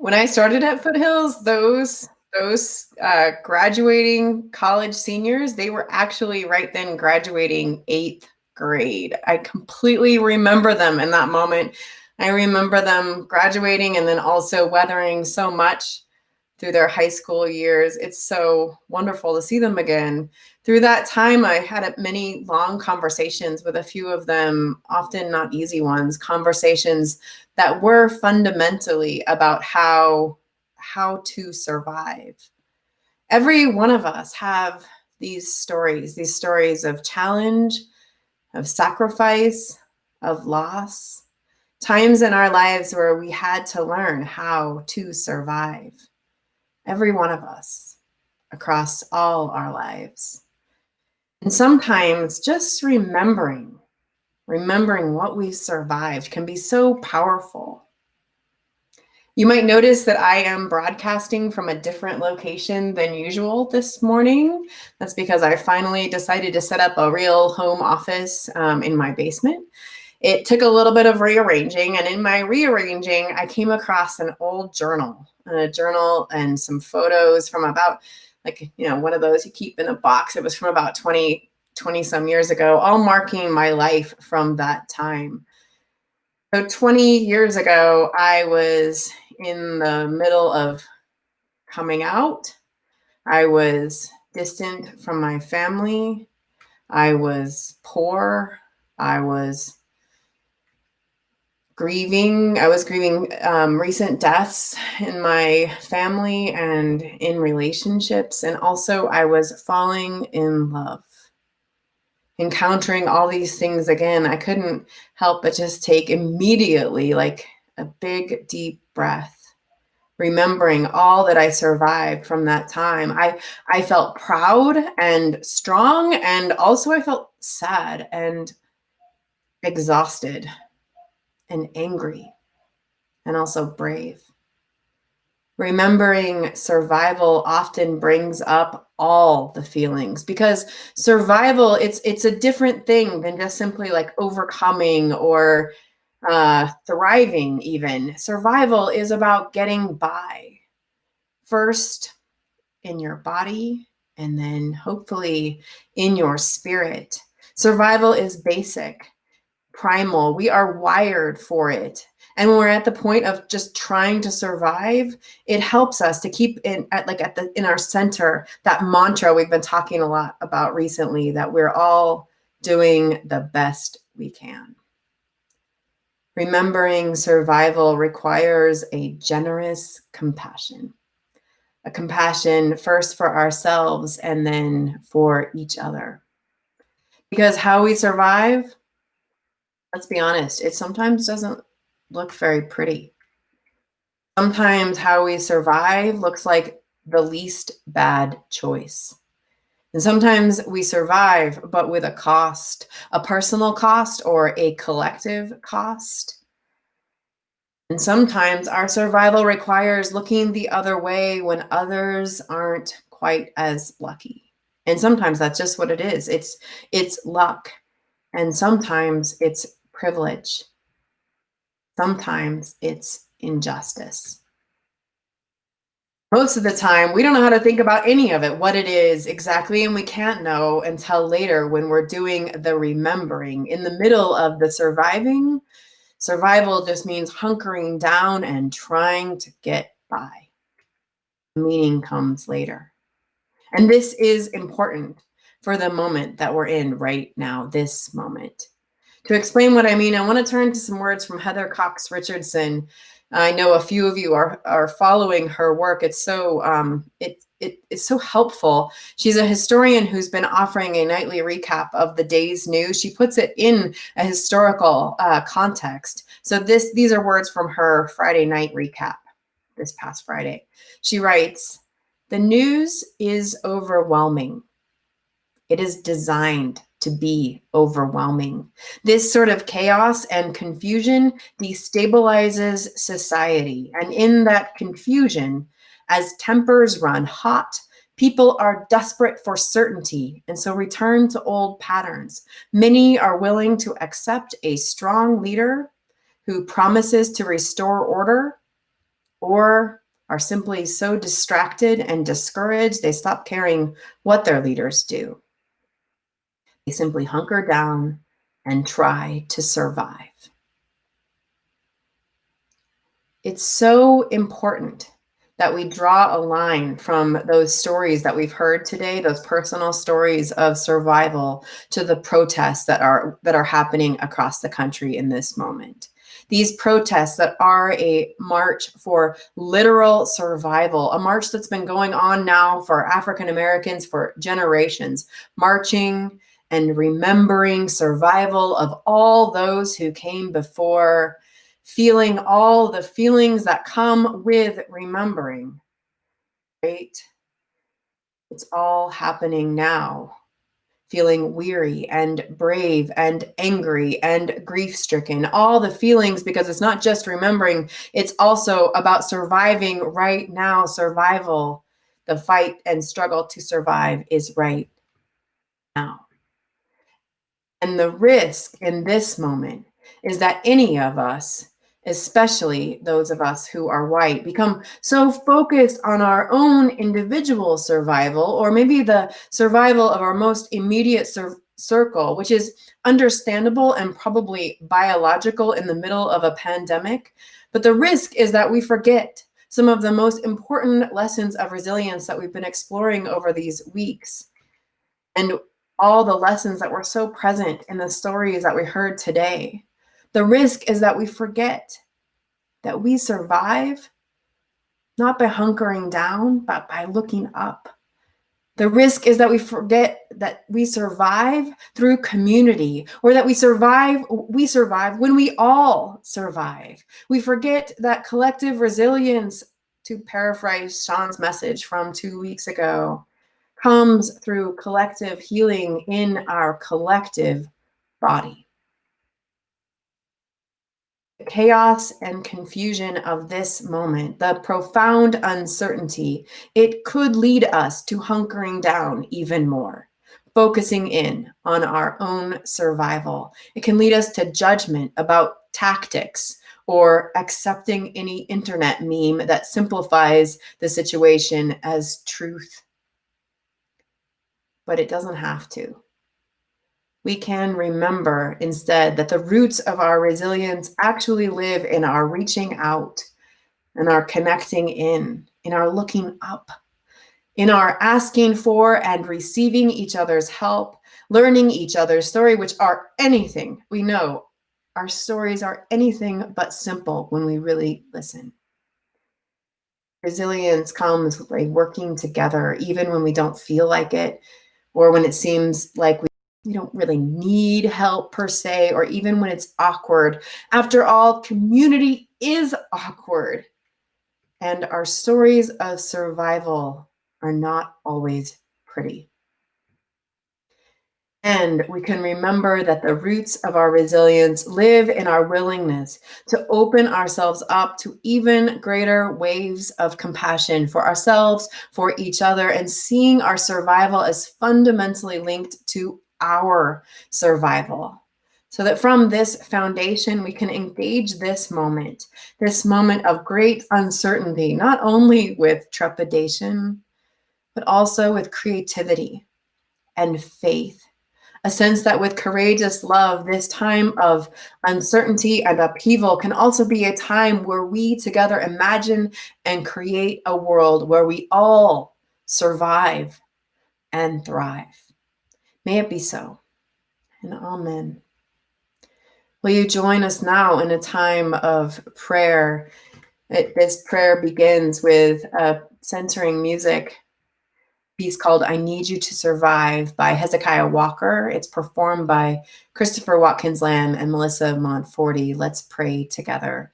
When I started at Foothills, those graduating college seniors, they were actually right then graduating eighth grade. I completely remember them in that moment. I remember them graduating and then also weathering so much through their high school years. It's so wonderful to see them again. Through that time, I had many long conversations with a few of them, often not easy ones, conversations that were fundamentally about how to survive. Every one of us have these stories of challenge, of sacrifice, of loss, times in our lives where we had to learn how to survive. Every one of us across all our lives. And sometimes just remembering what we survived can be so powerful. You might notice that I am broadcasting from a different location than usual this morning. That's because I finally decided to set up a real home office in my basement. It took a little bit of rearranging, and in my rearranging, I came across an old journal, and some photos from about, one of those you keep in a box. It was from about 20 some years ago, all marking my life from that time. So 20 years ago, I was in the middle of coming out. I was distant from my family. I was poor. I was grieving. I was grieving recent deaths in my family and in relationships. And also I was falling in love. Encountering all these things again, I couldn't help but just take immediately like a big, deep breath, remembering all that I survived from that time. I felt proud and strong, and also I felt sad and exhausted and angry and also brave. Remembering survival often brings up all the feelings, because survival, it's a different thing than just simply like overcoming or thriving even. Survival is about getting by, first in your body and then hopefully in your spirit. Survival is basic, primal. We are wired for it. And when we're at the point of just trying to survive, it helps us to keep in our center that mantra we've been talking a lot about recently, that we're all doing the best we can. Remembering survival requires a generous compassion. A compassion first for ourselves and then for each other. Because how we survive, let's be honest, it sometimes doesn't look very pretty. Sometimes how we survive looks like the least bad choice. And sometimes we survive, but with a cost, a personal cost or a collective cost. And sometimes our survival requires looking the other way when others aren't quite as lucky. And sometimes that's just what it is. It's luck. And sometimes it's privilege. Sometimes it's injustice. Most of the time, we don't know how to think about any of it, what it is exactly, and we can't know until later when we're doing the remembering. In the middle of the surviving, survival just means hunkering down and trying to get by. Meaning comes later. And this is important for the moment that we're in right now, this moment. To explain what I mean, I want to turn to some words from Heather Cox Richardson. I know a few of you are following her work. It's so it's so helpful. She's a historian who's been offering a nightly recap of the day's news. She puts it in a historical context. So these are words from her Friday night recap this past Friday. She writes, "The news is overwhelming. It is designed to be overwhelming. This sort of chaos and confusion destabilizes society. And in that confusion, as tempers run hot, people are desperate for certainty and so return to old patterns. Many are willing to accept a strong leader who promises to restore order or are simply so distracted and discouraged they stop caring what their leaders do. They simply hunker down and try to survive. It's so important that we draw a line from those stories that we've heard today, those personal stories of survival, to the protests that are happening across the country in this moment. These protests that are a march for literal survival, a march that's been going on now for African Americans for generations, marching and remembering survival of all those who came before, feeling all the feelings that come with remembering, right? It's all happening now. Feeling weary and brave and angry and grief-stricken, all the feelings, because it's not just remembering, it's also about surviving right now, survival. The fight and struggle to survive is right now. And the risk in this moment is that any of us, especially those of us who are white, become so focused on our own individual survival, or maybe the survival of our most immediate circle, which is understandable and probably biological in the middle of a pandemic. But the risk is that we forget some of the most important lessons of resilience that we've been exploring over these weeks. And all the lessons that were so present in the stories that we heard today. The risk is that we forget that we survive not by hunkering down, but by looking up. The risk is that we forget that we survive through community, or that we survive when we all survive. We forget that collective resilience, to paraphrase Sean's message from 2 weeks ago, comes through collective healing in our collective body. The chaos and confusion of this moment, the profound uncertainty, it could lead us to hunkering down even more, focusing in on our own survival. It can lead us to judgment about tactics, or accepting any internet meme that simplifies the situation as truth. But it doesn't have to. We can remember instead that the roots of our resilience actually live in our reaching out, in our connecting in our looking up, in our asking for and receiving each other's help, learning each other's story, which are anything. We know our stories are anything but simple when we really listen. Resilience comes by working together, even when we don't feel like it, or when it seems like we don't really need help per se, or even when it's awkward. After all, community is awkward, and our stories of survival are not always pretty. And we can remember that the roots of our resilience live in our willingness to open ourselves up to even greater waves of compassion for ourselves, for each other, and seeing our survival as fundamentally linked to our survival. So that from this foundation, we can engage this moment of great uncertainty, not only with trepidation, but also with creativity and faith. A sense that with courageous love, this time of uncertainty and upheaval can also be a time where we together imagine and create a world where we all survive and thrive. May it be so, and amen. Will you join us now in a time of prayer? This prayer begins with centering music piece called I Need You to Survive by Hezekiah Walker. It's performed by Christopher Watkins Lamb and Melissa Montforty. Let's pray together.